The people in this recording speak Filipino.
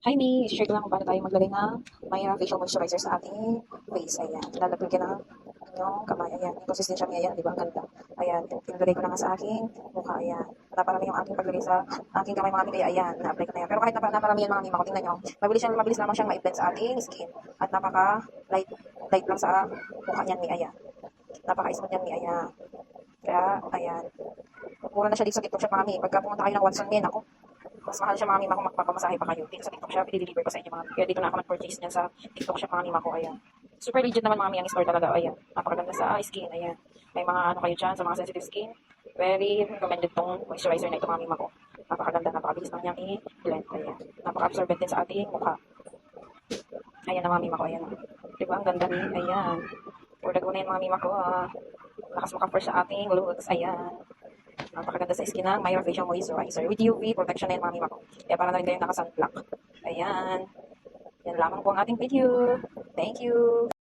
Hi, Mi. I-share ko lang kung paano tayo maglagay ng may facial moisturizer sa ating face. Ayan. Lalagyan ka ng inyong kamay. Ayan. Yung konsistensya niya, ayan. Di ba? Ang ganda. Ayan. Pinaglagay ko na nga sa aking mukha. Ayan. Naparami yung aking paglagay sa aking kamay, mga mi. Kaya ayan. Na-apply ko na yan. Pero kahit naparami yan, mga mi, tingnan nyo. Mabilis lamang siyang ma-blend sa ating skin. At light lang sa mukha niyan, mi. Ayan. Napaka-smooth niyan, mi. Ayan. Kaya, ayan. Mura na siya dito sa TikTok Shop, mga mi. Pagka pumunta kayo ng Watson, min, ako, mas mahal siya, mga mima, kung magpapamasahe pa kayo. Dito sa TikTok Shop, i-deliver ko sa inyo, mga mi. Kaya dito na ako nag-purchase niyan sa TikTok Shop, mga mima ko. Ayan. Super legit naman, mga mi, ang store talaga. Ayan. Napakaganda sa skin. Ayan. May mga ano kayo dyan sa mga sensitive skin. Very recommended tong moisturizer na ito, mga mima ko. Napakaganda, napakabilis lang niyang i-blend. Ayan. Napaka-absorbent din sa ating mukha. Ayan na, mga mima ko. Ayan. Diba? Ang ganda ni. Ayan. Order ko na yun, mga mima ko. Lakas maka-fresh sa ating looks. Ayan. Napakaganda sa skin ng Myra Facial Moisturizer with UV protection na yun, mga mima ko. Kaya para na rin kayo naka-sunblock. Ayan. Yan lamang po ang ating video. Thank you.